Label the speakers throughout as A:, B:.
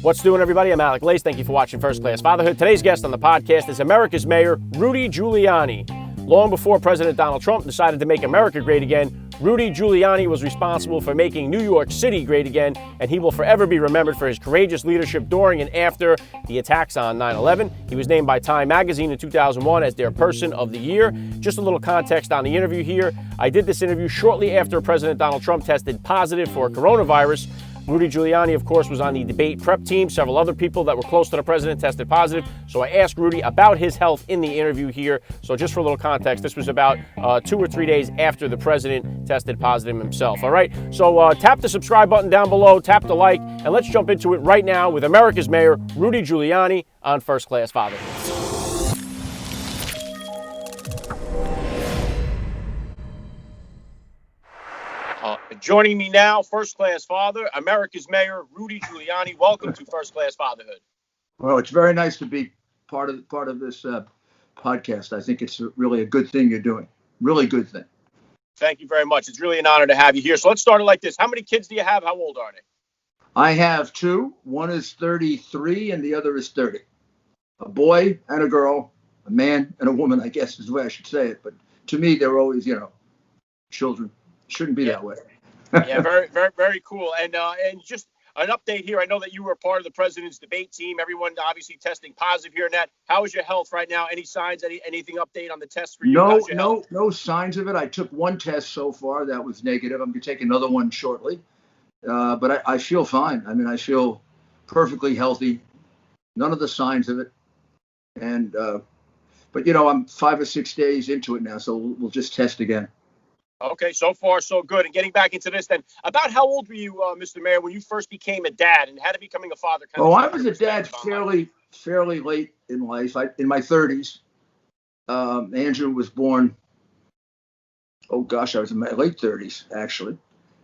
A: What's doing, everybody? I'm Alec. Thank you for watching First Class Fatherhood. Today's guest on the podcast is America's Mayor, Rudy Giuliani. Long before President Donald Trump decided to make America great again, Rudy Giuliani was responsible for making New York City great again, and he will forever be remembered for his courageous leadership during and after the attacks on 9/11. He was named by Time magazine in 2001 as their Person of the Year. Just a little context on the interview here. I did this interview shortly after President Donald Trump tested positive for coronavirus. Rudy Giuliani, of course, was on the debate prep team. Several other people that were close to the president tested positive. So I asked Rudy about his health in the interview here. So just for a little context, this was about 2 or 3 days after the president tested positive himself. All right. So tap the subscribe button down below, tap the like, and let's jump into it right now with America's Mayor, Rudy Giuliani, on First Class Fatherhood. Joining me now, First Class Father, America's Mayor, Rudy Giuliani. Welcome to First Class Fatherhood.
B: Well, it's very nice to be part of this podcast. I think it's really a good thing you're doing. Really good thing.
A: Thank you very much. It's really an honor to have you here. So let's start it like this. How many kids do you have? How old are they?
B: I have two. One is 33 and the other is 30. A boy and a girl, a man and a woman, I guess is the way I should say it. But to me, they're always, children. Shouldn't be that way.
A: Yeah, very, very, very cool. And just an update here. I know that you were part of the president's debate team. Everyone obviously testing positive here and that. How is your health right now? Any signs? Anything update on the test for you?
B: No signs of it. I took one test so far that was negative. I'm going to take another one shortly. But I feel fine. I mean, I feel perfectly healthy. None of the signs of it. And but I'm 5 or 6 days into it now, so we'll just test again.
A: Okay, so far so good. And getting back into this then, about how old were you, Mr. Mayor, when you first became a dad, and how did becoming a father
B: I was a dad fairly late in life. In my 30s. Andrew was born, I was in my late 30s, actually.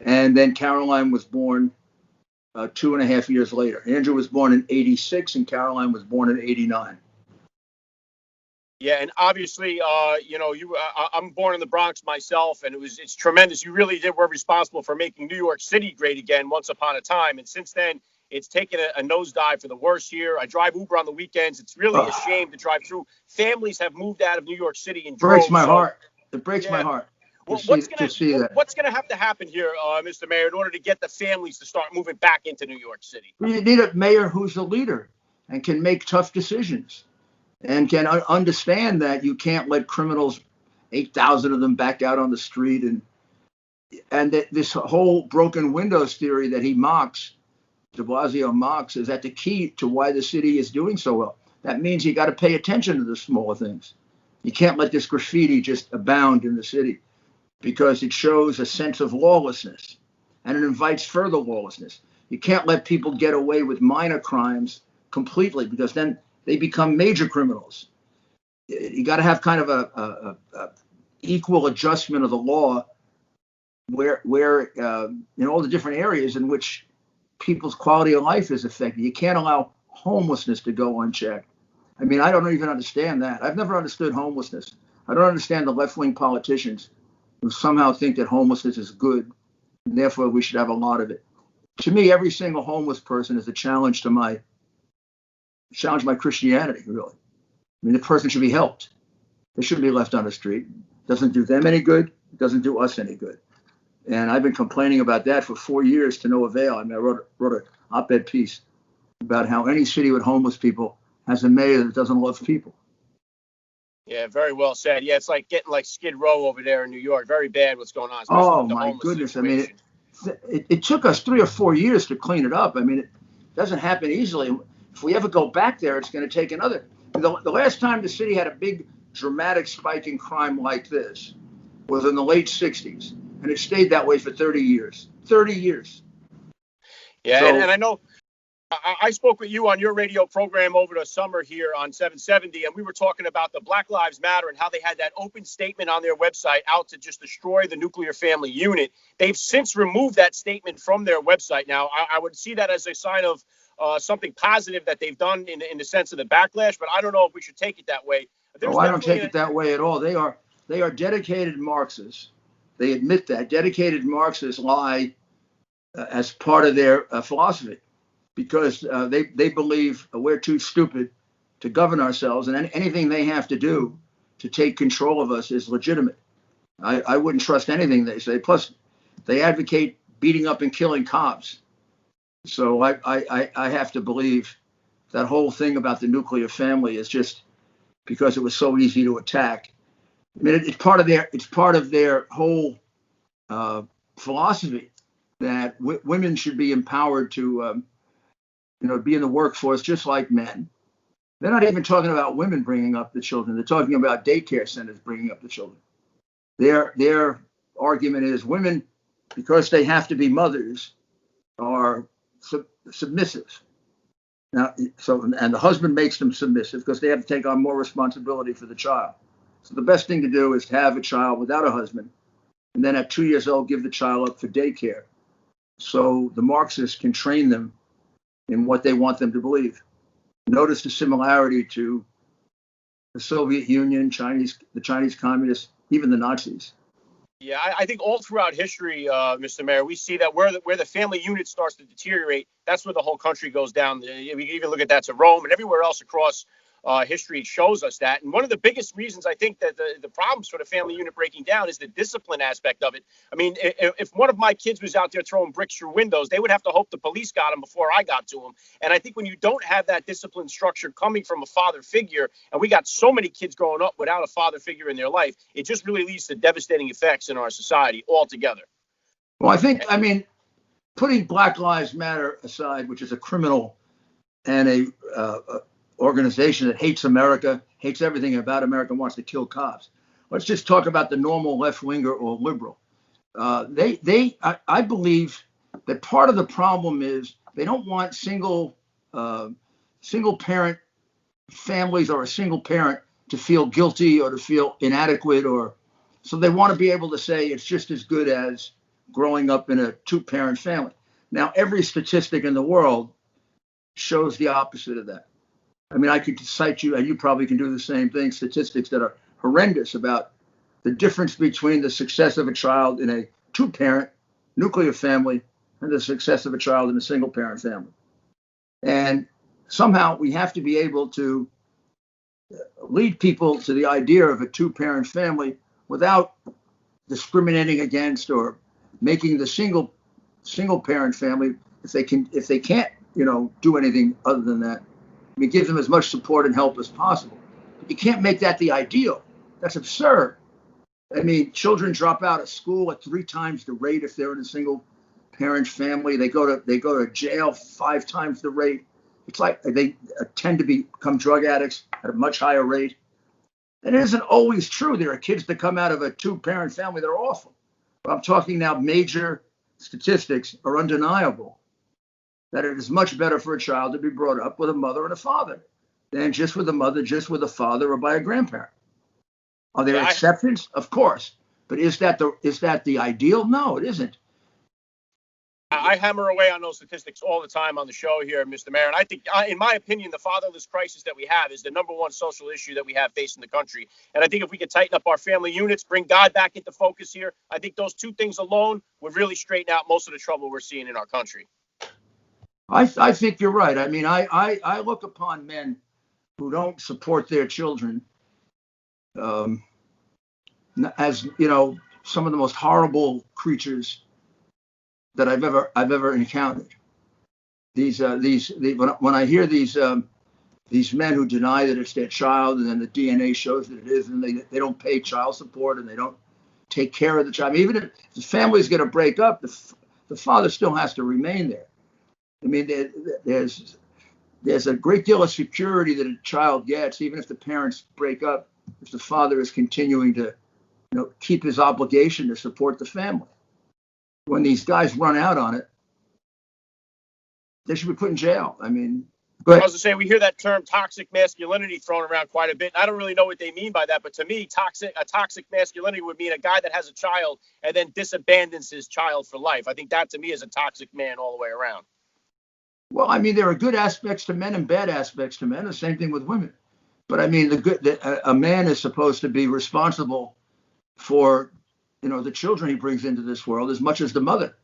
B: And then Caroline was born 2.5 years later. Andrew was born in 86 and Caroline was born in 89.
A: Yeah, and obviously, I'm born in the Bronx myself, and it's tremendous. You really were responsible for making New York City great again once upon a time. And since then, it's taken a nosedive for the worse here. I drive Uber on the weekends. It's really a shame to drive through. Families have moved out of New York City in droves.
B: Breaks my heart. It breaks my heart.
A: What's going to have to happen here, Mr. Mayor, in order to get the families to start moving back into New York City?
B: You need a mayor who's a leader and can make tough decisions. And can understand that you can't let criminals, 8,000 of them, back out on the street, and that this whole broken windows theory that he mocks, de Blasio mocks, is that the key to why the city is doing so well. That means you got to pay attention to the smaller things. You can't let this graffiti just abound in the city because it shows a sense of lawlessness and it invites further lawlessness. You can't let people get away with minor crimes completely because then they become major criminals. You got to have kind of a equal adjustment of the law where in all the different areas in which people's quality of life is affected. You can't allow homelessness to go unchecked. I mean, I don't even understand that. I've never understood homelessness. I don't understand the left-wing politicians who somehow think that homelessness is good, and therefore we should have a lot of it. To me, every single homeless person is a challenge to my Christianity, really. I mean, the person should be helped. They shouldn't be left on the street. It doesn't do them any good. It doesn't do us any good. And I've been complaining about that for 4 years to no avail. I mean, I wrote an op-ed piece about how any city with homeless people has a mayor that doesn't love people.
A: Yeah, very well said. Yeah, it's like getting like Skid Row over there in New York. Very bad what's going on.
B: Oh, my goodness. Situation. I mean, it took us 3 or 4 years to clean it up. I mean, it doesn't happen easily. If we ever go back there, it's going to take another. The last time the city had a big dramatic spike in crime like this was in the late 60s. And it stayed that way for 30 years. 30 years.
A: Yeah, so, and I know I spoke with you on your radio program over the summer here on 770, and we were talking about the Black Lives Matter and how they had that open statement on their website out to just destroy the nuclear family unit. They've since removed that statement from their website. Now, I would see that as a sign of something positive that they've done in the sense of the backlash, but I don't know if we should take it that way.
B: I don't take it that way at all. They are dedicated Marxists. They admit that. Dedicated Marxists lie as part of their philosophy. because they believe we're too stupid to govern ourselves, and anything they have to do to take control of us is legitimate. I wouldn't trust anything they say. Plus, they advocate beating up and killing cops. So I have to believe that whole thing about the nuclear family is just because it was so easy to attack. I mean, it's part of their whole philosophy that women should be empowered to be in the workforce just like men. They're not even talking about women bringing up the children. They're talking about daycare centers bringing up the children. Their argument is women, because they have to be mothers, are submissive. Now, and the husband makes them submissive because they have to take on more responsibility for the child. So the best thing to do is to have a child without a husband, and then at 2 years old, give the child up for daycare, so the Marxists can train them in what they want them to believe. Notice the similarity to the Soviet Union, the Chinese communists, even the Nazis.
A: Yeah, I think all throughout history, Mr. Mayor, we see that where the family unit starts to deteriorate, that's where the whole country goes down. We can even look at that to Rome and everywhere else across history shows us that. And one of the biggest reasons I think that the problems for the family unit breaking down is the discipline aspect of it. I mean, if one of my kids was out there throwing bricks through windows, they would have to hope the police got him before I got to him. And I think when you don't have that discipline structure coming from a father figure, and we got so many kids growing up without a father figure in their life, it just really leads to devastating effects in our society altogether.
B: Well, I mean, putting Black Lives Matter aside, which is a criminal and a organization that hates America, hates everything about America, wants to kill cops. Let's just talk about the normal left-winger or liberal. I believe that part of the problem is they don't want single parent families or a single parent to feel guilty or to feel inadequate, so they want to be able to say it's just as good as growing up in a two-parent family. Now, every statistic in the world shows the opposite of that. I mean, I could cite you, and you probably can do the same thing, statistics that are horrendous about the difference between the success of a child in a two-parent nuclear family and the success of a child in a single-parent family. And somehow we have to be able to lead people to the idea of a two-parent family without discriminating against or making the single-parent family, if they can't, do anything other than that. I mean, give them as much support and help as possible. You can't make that the ideal. That's absurd. I mean, children drop out of school at 3 times the rate if they're in a single parent family. They go to jail 5 times the rate. It's like they tend to become drug addicts at a much higher rate. And it isn't always true. There are kids that come out of a 2-parent family that are awful. But I'm talking now, major statistics are undeniable that it is much better for a child to be brought up with a mother and a father than just with a mother, just with a father, or by a grandparent. Are there exceptions? Of course. But is that the ideal? No, it isn't.
A: I hammer away on those statistics all the time on the show here, Mr. Mayor. And I think, in my opinion, the fatherless crisis that we have is the number one social issue that we have facing the country. And I think if we could tighten up our family units, bring God back into focus here, I think those 2 things alone would really straighten out most of the trouble we're seeing in our country.
B: I think you're right. I mean, I look upon men who don't support their children as some of the most horrible creatures that I've ever encountered. When I hear these men who deny that it's their child, and then the DNA shows that it is, and they don't pay child support and they don't take care of the child. I mean, even if the family's going to break up, the father still has to remain there. I mean, there's a great deal of security that a child gets, even if the parents break up, if the father is continuing to, keep his obligation to support the family. When these guys run out on it, they should be put in jail. I mean,
A: I was going to say, we hear that term toxic masculinity thrown around quite a bit. I don't really know what they mean by that, but to me, a toxic masculinity would mean a guy that has a child and then disabandons his child for life. I think that to me is a toxic man all the way around.
B: Well, I mean, there are good aspects to men and bad aspects to men. The same thing with women. But I mean, a man is supposed to be responsible for, the children he brings into this world as much as the mother.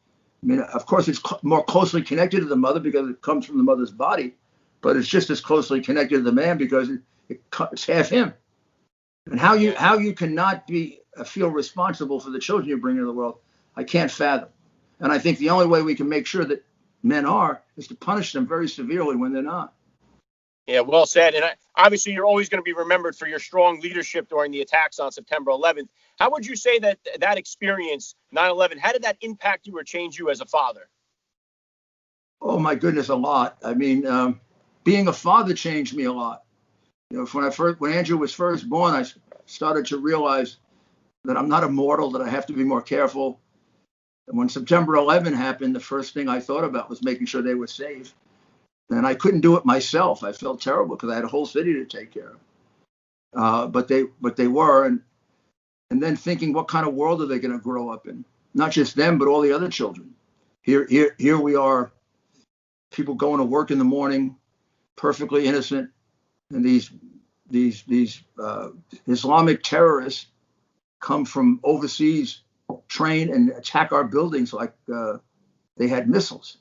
B: I mean, of course, it's more closely connected to the mother because it comes from the mother's body, but it's just as closely connected to the man because it's half him. And how you cannot feel responsible for the children you bring into the world, I can't fathom. And I think the only way we can make sure that men are is to punish them very severely when they're not.
A: Yeah, well said. And obviously, you're always going to be remembered for your strong leadership during the attacks on September 11th. How would you say that experience, 9/11, how did that impact you or change you as a father?
B: Oh my goodness, a lot. I mean, being a father changed me a lot. You know, when Andrew was first born, I started to realize that I'm not immortal, that I have to be more careful. And when September 11 happened, the first thing I thought about was making sure they were safe. And I couldn't do it myself. I felt terrible because I had a whole city to take care of. But they were, and then thinking, what kind of world are they going to grow up in? Not just them, but all the other children. Here we are, people going to work in the morning, perfectly innocent, and these Islamic terrorists come from overseas, train and attack our buildings like they had missiles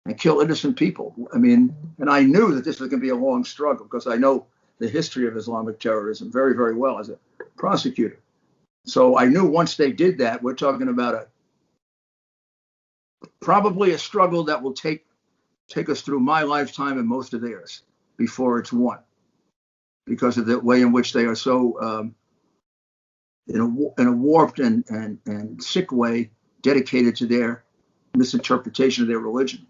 B: and kill innocent people. I mean, and I knew that this was going to be a long struggle because I know the history of Islamic terrorism very, very well as a prosecutor. So I knew once they did that, we're talking about probably a struggle that will take us through my lifetime and most of theirs before it's won, because of the way in which they are so in a warped and sick way dedicated to their misinterpretation of their religion.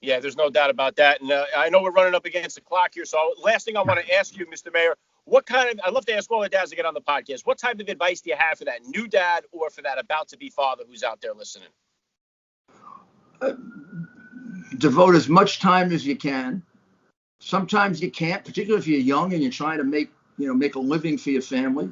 A: Yeah, there's no doubt about that. And I know we're running up against the clock here. So last thing I want to ask you, Mr. Mayor, I love to ask all the dads to get on the podcast. What type of advice do you have for that new dad or for that about to be father who's out there listening?
B: Devote as much time as you can. Sometimes you can't, particularly if you're young and you're trying to make a living for your family.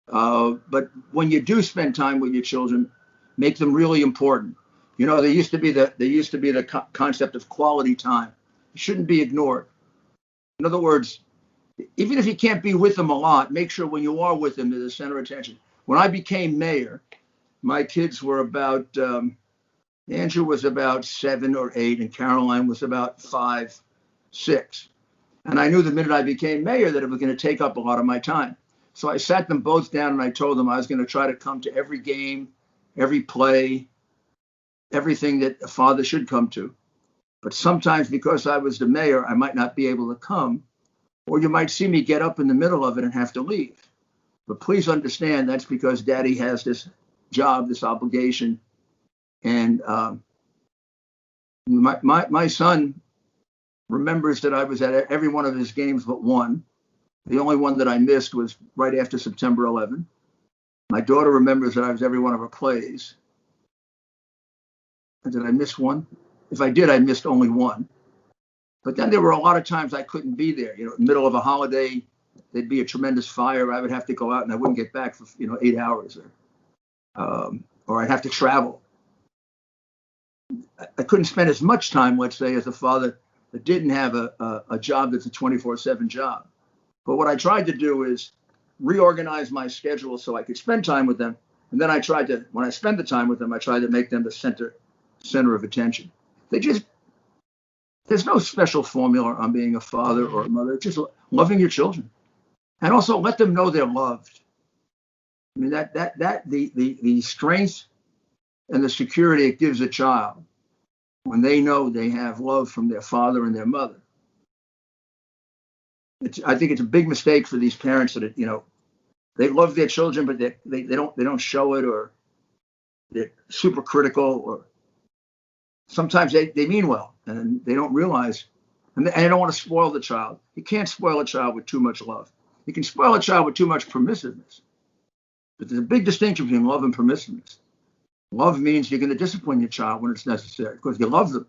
B: But when you do spend time with your children, make them really important. You know, there used to be the concept of quality time. It shouldn't be ignored. In other words, even if you can't be with them a lot, make sure when you are with them, they're the center of attention. When I became mayor, my kids were about, Andrew was about 7 or 8, and Caroline was about 5, 6. And I knew the minute I became mayor that it was going to take up a lot of my time. So I sat them both down and I told them I was going to try to come to every game, every play, everything that a father should come to. But sometimes because I was the mayor, I might not be able to come, or you might see me get up in the middle of it and have to leave. But please understand that's because daddy has this job, this obligation. And my son remembers that I was at every one of his games but one. The only one that I missed was right after September 11. My daughter remembers that I was every one of her plays. And did I miss one? If I did, I missed only one. But then there were a lot of times I couldn't be there. You know, in the middle of a holiday, there'd be a tremendous fire. I would have to go out and I wouldn't get back for 8 hours, or I'd have to travel. I couldn't spend as much time, let's say, as a father that didn't have a job that's a 24/7 job. But what I tried to do is reorganize my schedule so I could spend time with them. And then when I spend the time with them, I tried to make them the center of attention. There's no special formula on being a father or a mother. It's just loving your children, and also let them know they're loved. I mean, the strength and the security it gives a child when they know they have love from their father and their mother. I think it's a big mistake for these parents that they love their children, but they don't show it, or they're super critical, or sometimes they mean well and they don't realize, and they don't want to spoil the child. You can't spoil a child with too much love. You can spoil a child with too much permissiveness. But there's a big distinction between love and permissiveness. Love means you're going to discipline your child when it's necessary because you love them.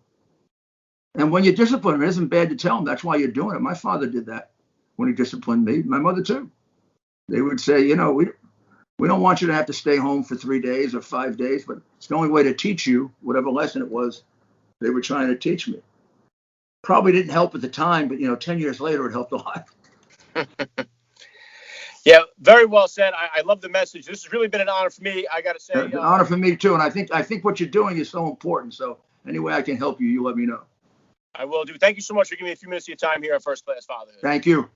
B: And when you discipline them, it isn't bad to tell them that's why you're doing it. My father did that when he disciplined me. My mother too. They would say, we don't want you to have to stay home for 3 days or 5 days, but it's the only way to teach you whatever lesson it was they were trying to teach me. Probably didn't help at the time, but 10 years later, it helped a lot.
A: Yeah, very well said. I love the message. This has really been an honor for me. I got to say,
B: It's an honor for me too, and I think what you're doing is so important. So any way I can help you, you let me know.
A: I will do. Thank you so much for giving me a few minutes of your time here at First Class Fatherhood.
B: Thank you.